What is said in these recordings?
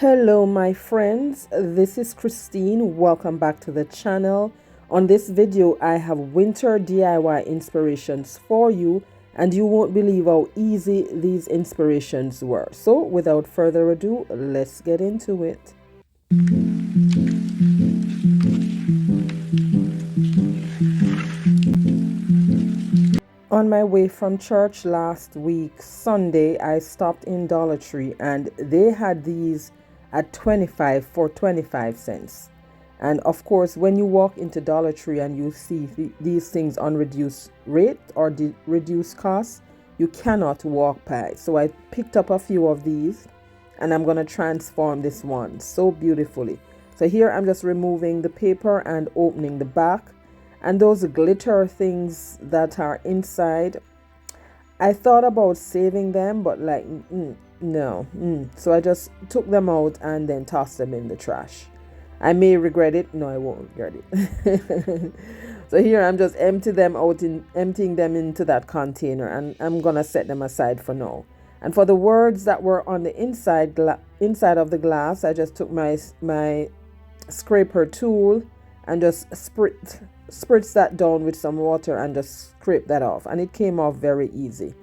Hello my friends, this is Christine. Welcome back to the channel. On this video I have winter DIY inspirations for you, and you won't believe how easy these inspirations were. So without further ado, let's get into it. On my way from church last week Sunday, I stopped in Dollar Tree and they had these at 25 cents. And of course, when you walk into Dollar Tree and you see these things on reduced rate or reduced cost, you cannot walk by. So I picked up a few of these and I'm going to transform this one so beautifully. So here I'm just removing the paper and opening the back. And those glitter things that are inside, I thought about saving them, but like, no. So I just took them out and then tossed them in the trash. I may regret it. No, I won't regret it. So here I'm just emptying them into that container, and I'm going to set them aside for now. And for the words that were on the inside of the glass, I just took my scraper tool and just spritz that down with some water and just scrape that off, and it came off very easy.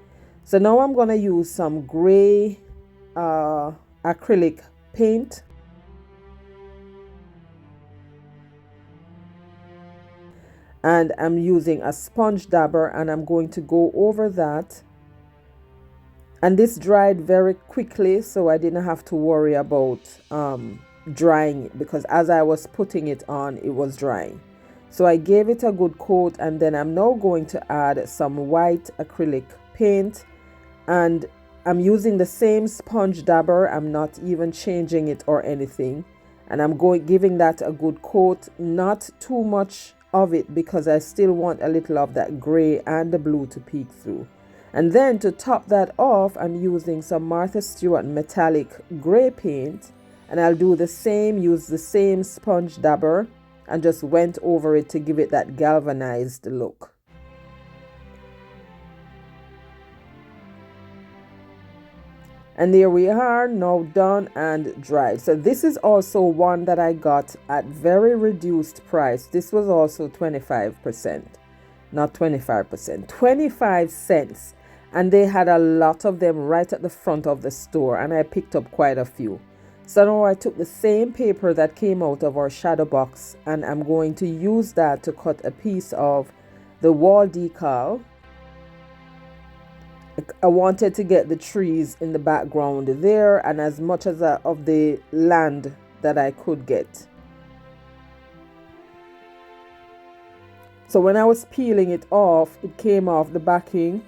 So now I'm going to use some gray acrylic paint, and I'm using a sponge dabber, and I'm going to go over that. And this dried very quickly, so I didn't have to worry about drying it, because as I was putting it on, it was drying. So I gave it a good coat, and then I'm now going to add some white acrylic paint, and I'm using the same sponge dabber. I'm not even changing it or anything, and I'm giving that a good coat, not too much of it, because I still want a little of that gray and the blue to peek through. And then to top that off, I'm using some Martha Stewart metallic gray paint, and I'll do the same, use the same sponge dabber, and just went over it to give it that galvanized look. And there we are, now done and dried. So this is also one that I got at very reduced price. This was also 25%, not 25%, 25 cents. And they had a lot of them right at the front of the store, and I picked up quite a few. So now I took the same paper that came out of our shadow box, and I'm going to use that to cut a piece of the wall decal. I wanted to get the trees in the background there, and as much as of the land that I could get. So when I was peeling it off, it came off the backing.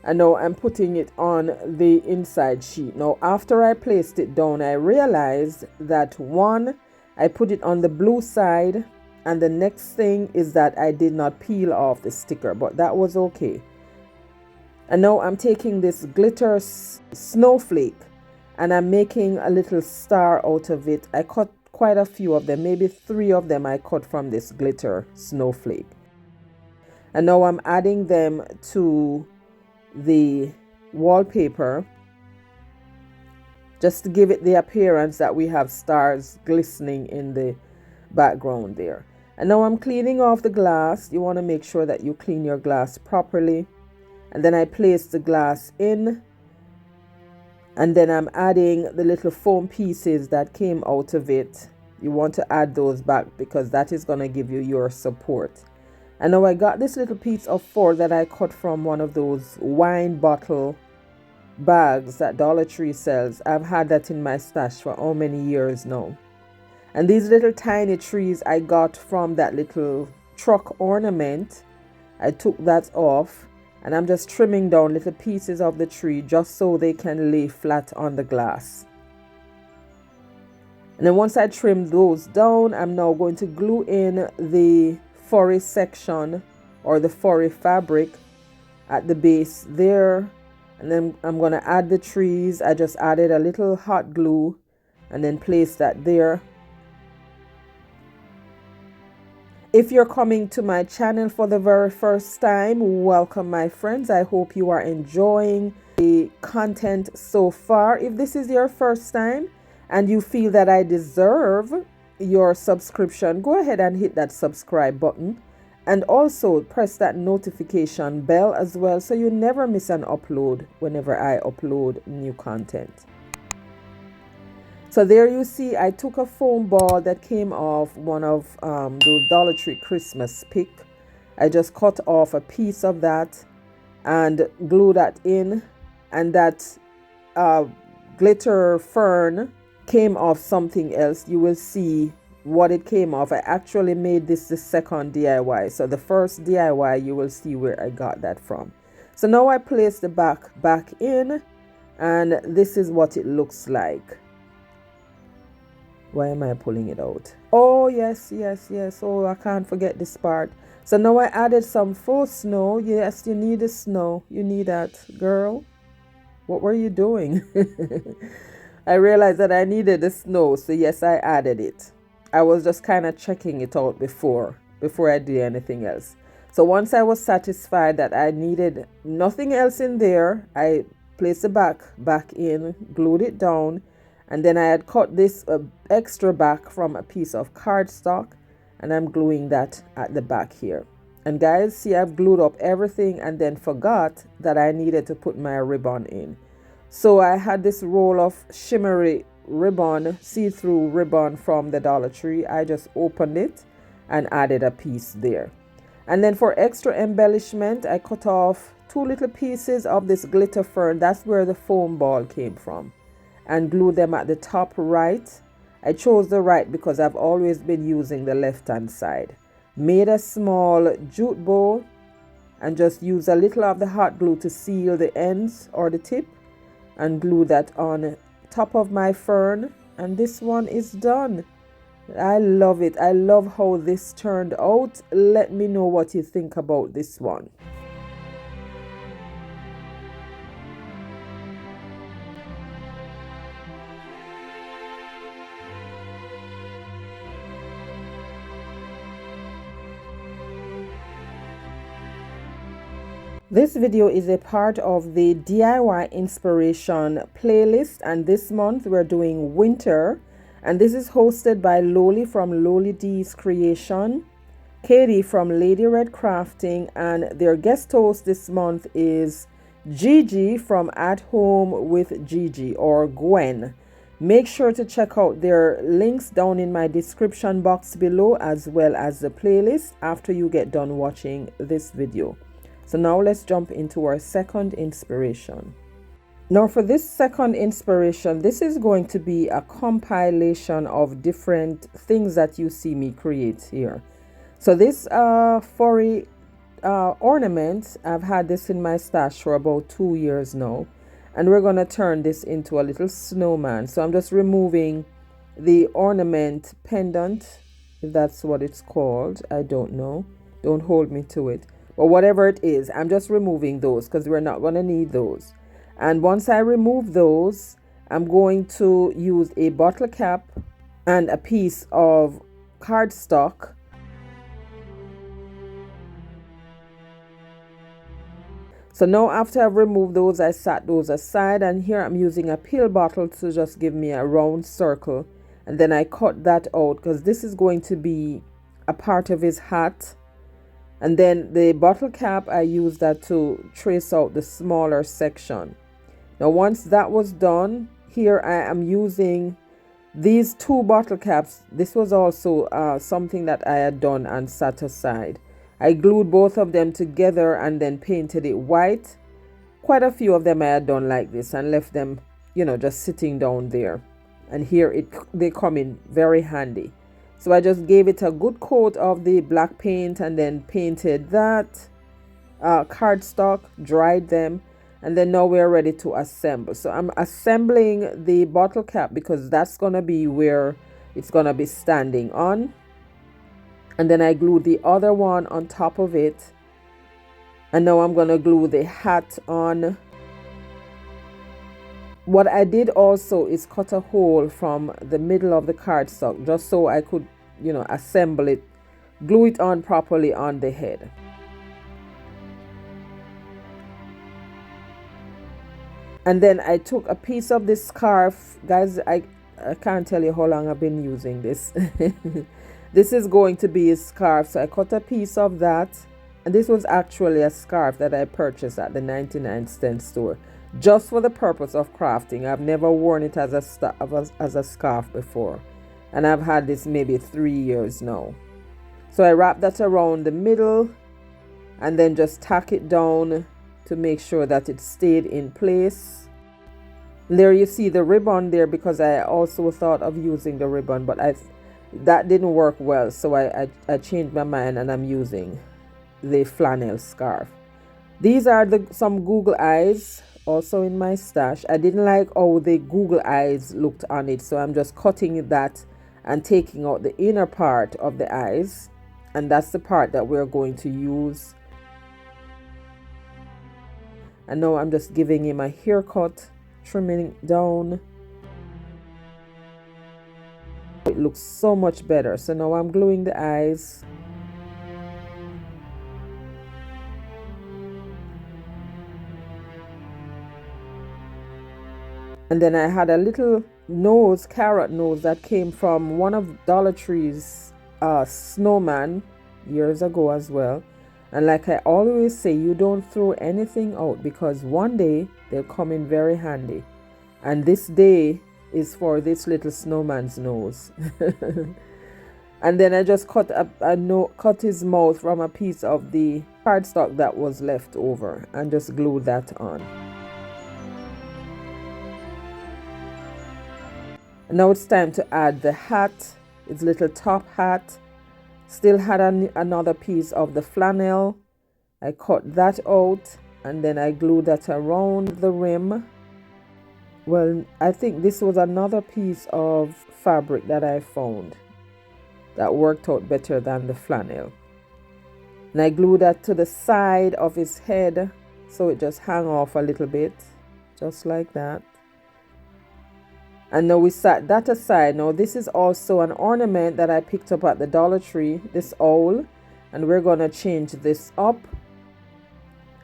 And now I'm putting it on the inside sheet. Now after I placed it down, I realized that one, I put it on the blue side, and the next thing is that I did not peel off the sticker, but that was okay. And now I'm taking this glitter snowflake, and I'm making a little star out of it. I cut quite a few of them, maybe 3 of them I cut from this glitter snowflake. And now I'm adding them to the wallpaper, just to give it the appearance that we have stars glistening in the background there. And now I'm cleaning off the glass. You want to make sure that you clean your glass properly. And then I place the glass in, and then I'm adding the little foam pieces that came out of it. You want to add those back, because that is going to give you your support. And now I got this little piece of 4 that I cut from one of those wine bottle bags that Dollar Tree sells. I've had that in my stash for how many years now. And these little tiny trees I got from that little truck ornament. I took that off, and I'm just trimming down little pieces of the tree just so they can lay flat on the glass. And then once I trim those down, I'm now going to glue in the furry section, or the furry fabric at the base there. And then I'm going to add the trees. I just added a little hot glue and then place that there. If you're coming to my channel for the very first time, welcome my friends. I hope you are enjoying the content so far. If this is your first time and you feel that I deserve your subscription, go ahead and hit that subscribe button, and also press that notification bell as well, so you never miss an upload whenever I upload new content. So there you see, I took a foam ball that came off one of those Dollar Tree Christmas pick. I just cut off a piece of that and glue that in, and that glitter fern came off something else. You will see what it came off. I actually made this the second DIY. So the first DIY, you will see where I got that from. So now I place the back in, and this is what it looks like. Why am I pulling it out? Oh, yes. Oh, I can't forget this part. So now I added some faux snow. Yes, you need the snow. You need that, girl. What were you doing? I realized that I needed the snow. So yes, I added it. I was just kind of checking it out before I did anything else. So once I was satisfied that I needed nothing else in there, I placed the back in, glued it down, and then I had cut this extra back from a piece of cardstock, and I'm gluing that at the back here. And guys, see, I've glued up everything and then forgot that I needed to put my ribbon in. So I had this roll of shimmery ribbon, see-through ribbon from the Dollar Tree. I just opened it and added a piece there. And then for extra embellishment, I cut off 2 little pieces of this glitter fern. That's where the foam ball came from, and glued them at the top right. I chose the right because I've always been using the left hand side. Made a small jute bow and just use a little of the hot glue to seal the ends or the tip, and glue that on top of my fern, and this one is done. I love it. I love how this turned out. Let me know what you think about this one. This video is a part of the DIY inspiration playlist, and this month we're doing winter, and this is hosted by Loli from Loli D's Creation, Katie from Lady Red Crafting, and their guest host this month is Gigi from At Home with Gigi, or Gwen. Make sure to check out their links down in my description box below, as well as the playlist after you get done watching this video. So now let's jump into our second inspiration. Now for this second inspiration, this is going to be a compilation of different things that you see me create here. So this furry ornament, I've had this in my stash for about 2 years now, and we're going to turn this into a little snowman. So I'm just removing the ornament pendant, if that's what it's called. I don't know. Don't hold me to it. But whatever it is, I'm just removing those because we're not going to need those. And once I remove those, I'm going to use a bottle cap and a piece of cardstock. So now after I've removed those, I set those aside, and here I'm using a pill bottle to just give me a round circle. And then I cut that out because this is going to be a part of his hat. And then the bottle cap, I use that to trace out the smaller section. Now once that was done, here I am using these 2 bottle caps. This was also something that I had done and set aside. I glued both of them together and then painted it white. Quite a few of them I had done like this and left them, just sitting down there. And here they come in very handy. So I just gave it a good coat of the black paint and then painted that cardstock, dried them, and then now we're ready to assemble. So I'm assembling the bottle cap because that's going to be where it's going to be standing on. And then I glued the other one on top of it. And now I'm going to glue the hat on. What I did also is cut a hole from the middle of the cardstock just so I could, assemble it, glue it on properly on the head. And then I took a piece of this scarf. Guys, I can't tell you how long I've been using this. This is going to be a scarf, so I cut a piece of that, and this was actually a scarf that I purchased at the 99-cent store just for the purpose of crafting. I've never worn it as a scarf before, and I've had this maybe 3 years now. So I wrap that around the middle and then just tack it down to make sure that it stayed in place. There you see the ribbon there, because I also thought of using the ribbon, but that didn't work well, so I changed my mind and I'm using the flannel scarf. These are some Google eyes also in my stash. I didn't like how the Google eyes looked on it, so I'm just cutting that and taking out the inner part of the eyes, and that's the part that we're going to use. And now I'm just giving him a haircut, trimming it down. It looks so much better. So now I'm gluing the eyes. And then I had a little nose, carrot nose, that came from one of Dollar Tree's Snowman years ago as well. And like I always say, you don't throw anything out, because one day they'll come in very handy. And this day is for this little snowman's nose. And then I just cut cut his mouth from a piece of the cardstock that was left over and just glued that on. And now it's time to add the hat, its little top hat. Still had another piece of the flannel. I cut that out and then I glued that around the rim. Well, I think this was another piece of fabric that I found that worked out better than the flannel. And I glued that to the side of his head so it just hung off a little bit, just like that. And now we set that aside. Now this is also an ornament that I picked up at the Dollar Tree, this owl, and we're going to change this up.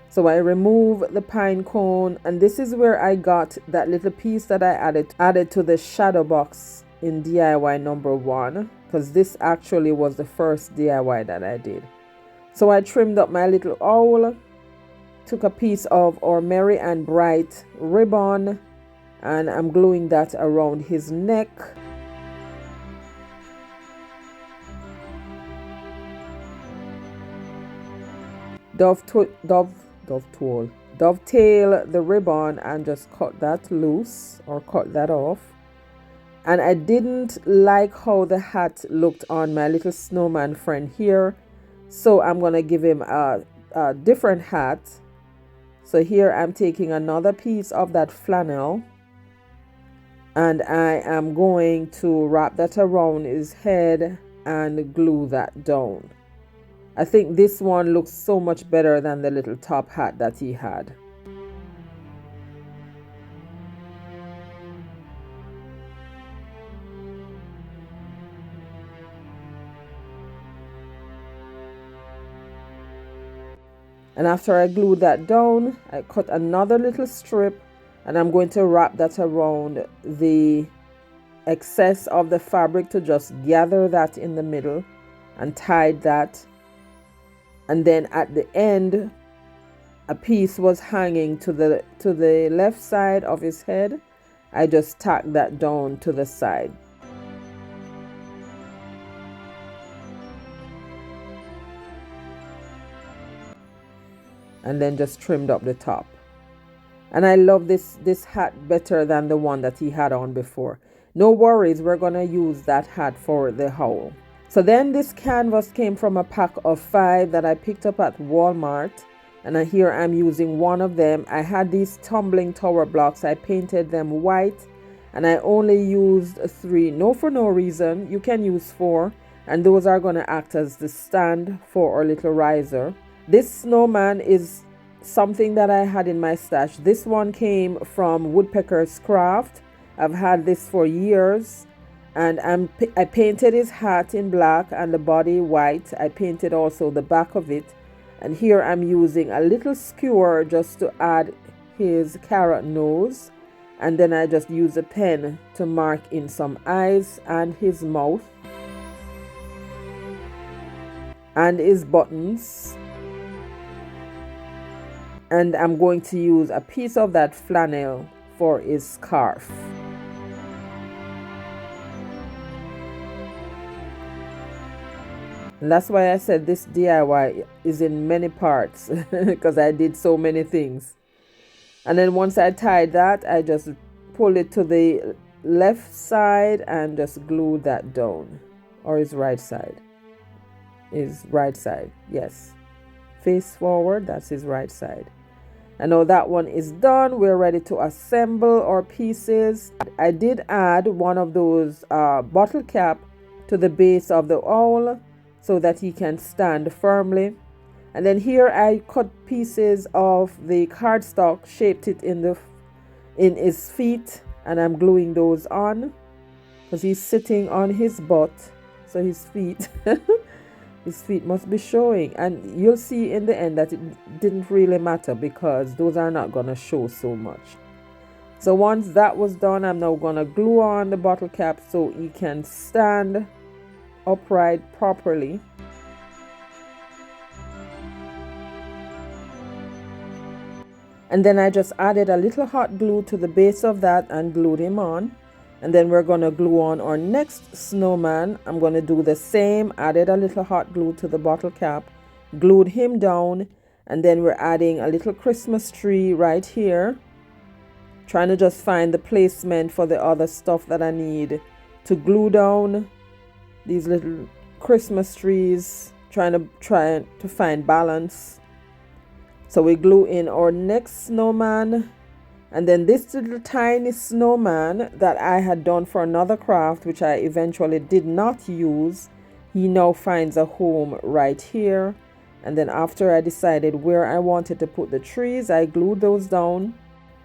So I remove the pine cone, and this is where I got that little piece that I added to the shadow box in DIY number 1, because this actually was the first DIY that I did. So I trimmed up my little owl, took a piece of our Merry and Bright ribbon, and I'm gluing that around his neck. Dovetail the ribbon and just cut that loose, or cut that off. And I didn't like how the hat looked on my little snowman friend here, so I'm gonna give him a different hat. So here I'm taking another piece of that flannel, and I am going to wrap that around his head and glue that down. I think this one looks so much better than the little top hat that he had. And after I glued that down, I cut another little strip, and I'm going to wrap that around the excess of the fabric to just gather that in the middle and tie that. And then at the end, a piece was hanging to the left side of his head. I just tacked that down to the side. And then just trimmed up the top. And I love this hat better than the one that he had on before. No worries, we're gonna use that hat for the owl. So then this canvas came from a pack of 5 that I picked up at Walmart. And here I'm using one of them. I had these tumbling tower blocks. I painted them white, and I only used 3. No, for no reason. You can use 4, and those are gonna act as the stand for our little riser. This snowman is something that I had in my stash. This one came from Woodpecker's Craft. I've had this for years, and I painted his hat in black and the body white. I painted also the back of it, and here I'm using a little skewer just to add his carrot nose, And then I just use a pen to mark in some eyes and his mouth and his buttons. And I'm going to use a piece of that flannel for his scarf. And that's why I said this DIY is in many parts because I did so many things. And then once I tied that, I just pull it to the left side and just glue that down. Or his right side. His right side, yes. Face forward, that's his right side. And now that one is done, we're ready to assemble our pieces. I did add one of those bottle cap to the base of the owl so that he can stand firmly. And then here I cut pieces of the cardstock, shaped it in his feet, and I'm gluing those on because he's sitting on his butt, so his feet his feet must be showing. And you'll see in the end that it didn't really matter because those are not gonna show so much. So once that was done, I'm now gonna glue on the bottle cap so he can stand upright properly. And then I just added a little hot glue to the base of that and glued him on. And then we're going to glue on our next snowman. I'm going to do the same. Added a little hot glue to the bottle cap, glued him down. And then we're adding a little Christmas tree right here. Trying to just find the placement for the other stuff that I need to glue down these little Christmas trees. Trying to find balance. So we glue in our next snowman, and then this little tiny snowman that I had done for another craft, which I eventually did not use, he now finds a home right here. And then after I decided where I wanted to put the trees, I glued those down.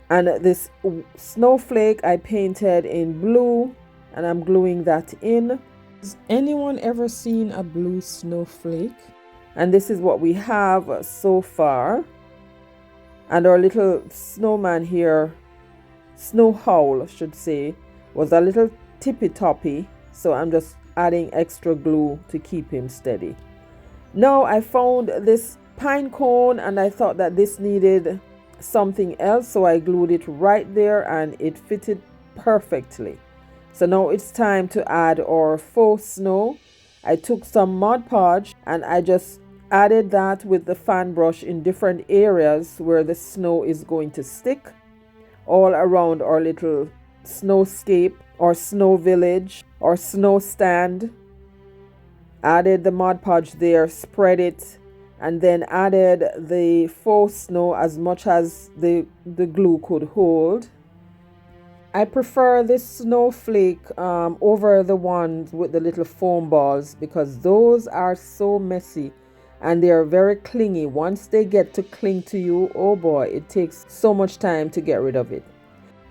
And this snowflake I painted in blue, and I'm gluing that in. Has anyone ever seen a blue snowflake? And this is what we have so far. And our little snowman here, snow owl I should say, was a little tippy toppy. So I'm just adding extra glue to keep him steady. Now I found this pine cone and I thought that this needed something else. So I glued it right there and it fitted perfectly. So now it's time to add our faux snow. I took some Mod Podge and I just added that with the fan brush in different areas where the snow is going to stick all around our little snowscape or snow village or snow stand. Added the Mod Podge there, spread it, and then added the faux snow as much as the glue could hold. I prefer this snowflake over the ones with the little foam balls because those are so messy. And they are very clingy. Once they get to cling to you, oh boy, it takes so much time to get rid of it.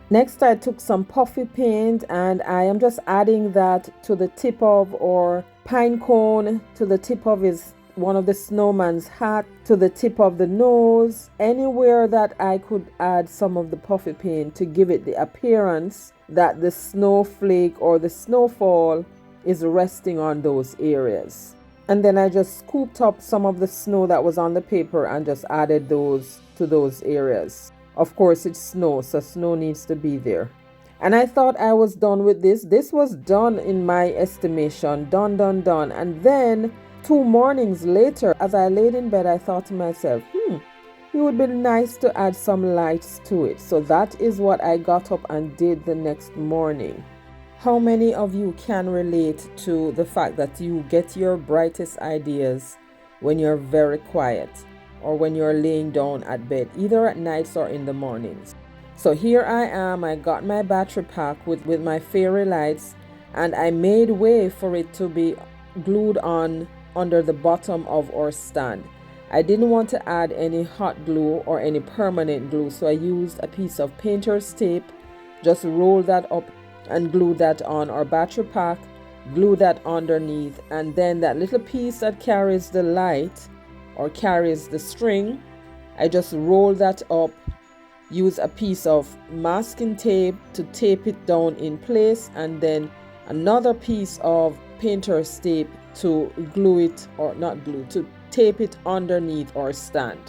Next, I took some puffy paint and I am just adding that to the tip of our pine cone, to the tip of one of the snowman's hat, to the tip of the nose, anywhere that I could add some of the puffy paint to give it the appearance that the snowflake or the snowfall is resting on those areas. And then I just scooped up some of the snow that was on the paper and just added those to those areas. Of course, it's snow, so snow needs to be there. And I thought I was done with this. This was done in my estimation. Done. And then 2 mornings later, as I laid in bed, I thought to myself, it would be nice to add some lights to it. So that is what I got up and did the next morning. How many of you can relate to the fact that you get your brightest ideas when you're very quiet or when you're laying down at bed, either at nights or in the mornings? So here I am, I got my battery pack with my fairy lights and I made way for it to be glued on under the bottom of our stand. I didn't want to add any hot glue or any permanent glue, so I used a piece of painter's tape, just roll that up and glue that on our battery pack, glue that underneath, and then that little piece that carries the light or carries the string, I just roll that up use a piece of masking tape to tape it down in place, and then another piece of painter's tape to glue it, or not glue, to tape it underneath our stand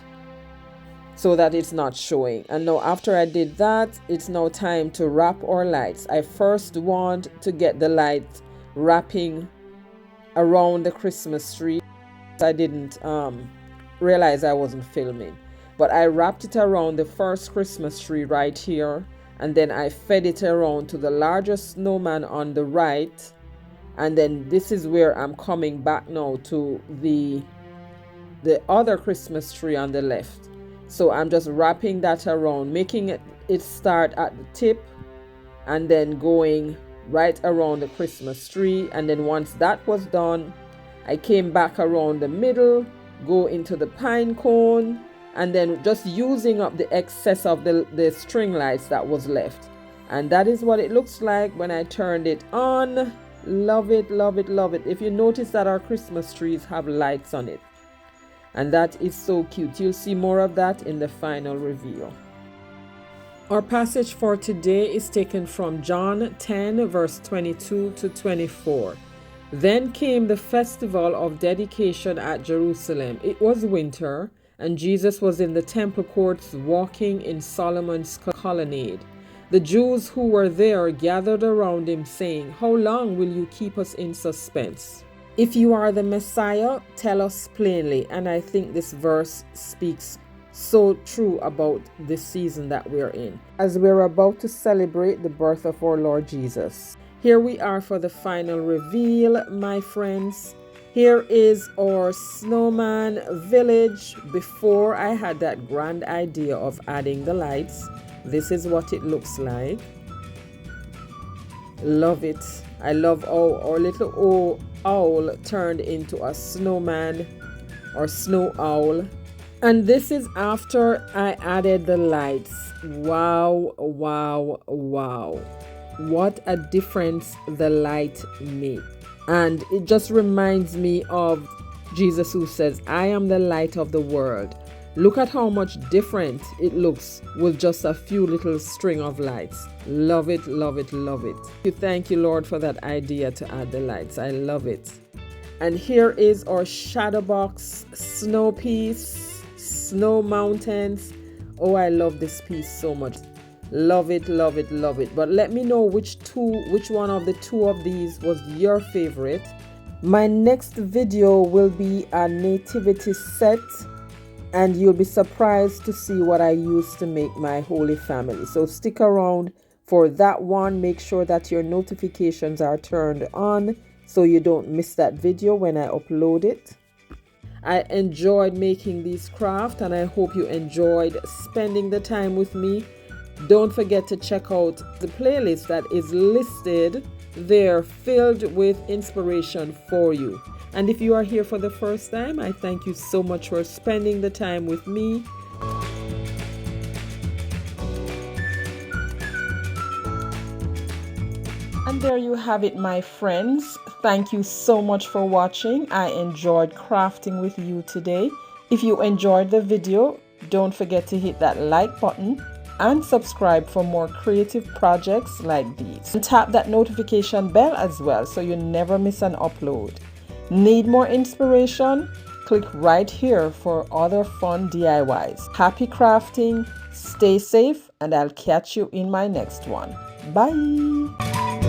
so that it's not showing. And now after I did that, it's now time to wrap our lights. I first want to get the light wrapping around the Christmas tree. I didn't realize I wasn't filming, but I wrapped it around the first Christmas tree right here, and then I fed it around to the largest snowman on the right, and then this is where I'm coming back now to the other Christmas tree on the left. So I'm just wrapping that around, making it start at the tip and then going right around the Christmas tree. And then once that was done, I came back around the middle, go into the pine cone, and then just using up the excess of the string lights that was left. And that is what it looks like when I turned it on. Love it, love it, love it. If you notice that our Christmas trees have lights on it, and that is so cute. You'll see more of that in the final reveal. Our passage for today is taken from John 10 verse 22 to 24. Then came the festival of dedication at Jerusalem. It was winter, and Jesus was in the temple courts walking in Solomon's colonnade. The Jews who were there gathered around him, saying, "How long will you keep us in suspense? If you are the Messiah, tell us plainly." And I think this verse speaks so true about this season that we're in, as we're about to celebrate the birth of our Lord Jesus. Here we are for the final reveal, my friends. Here is our snowman village. Before I had that grand idea of adding the lights, this is what it looks like. Love it. I love how our little owl turned into a snowman or snow owl. And this is after I added the lights. Wow, wow, wow. What a difference the light made. And it just reminds me of Jesus, who says, "I am the light of the world." Look at how much different it looks with just a few little string of lights. Love it, love it, love it. Thank you, Lord, for that idea to add the lights. I love it. And here is our shadow box snow piece, snow mountains. Oh, I love this piece so much. Love it, love it, love it. But let me know which one of the two of these was your favorite. My next video will be a nativity set, and you'll be surprised to see what I used to make my Holy Family. So stick around for that one. Make sure that your notifications are turned on so you don't miss that video when I upload it. I enjoyed making these crafts, and I hope you enjoyed spending the time with me. Don't forget to check out the playlist that is listed there, filled with inspiration for you. And if you are here for the first time, I thank you so much for spending the time with me. And there you have it, my friends. Thank you so much for watching. I enjoyed crafting with you today. If you enjoyed the video, don't forget to hit that like button and subscribe for more creative projects like these. And tap that notification bell as well so you never miss an upload. Need more inspiration? Click right here for other fun DIYs. Happy crafting, stay safe, and I'll catch you in my next one. Bye!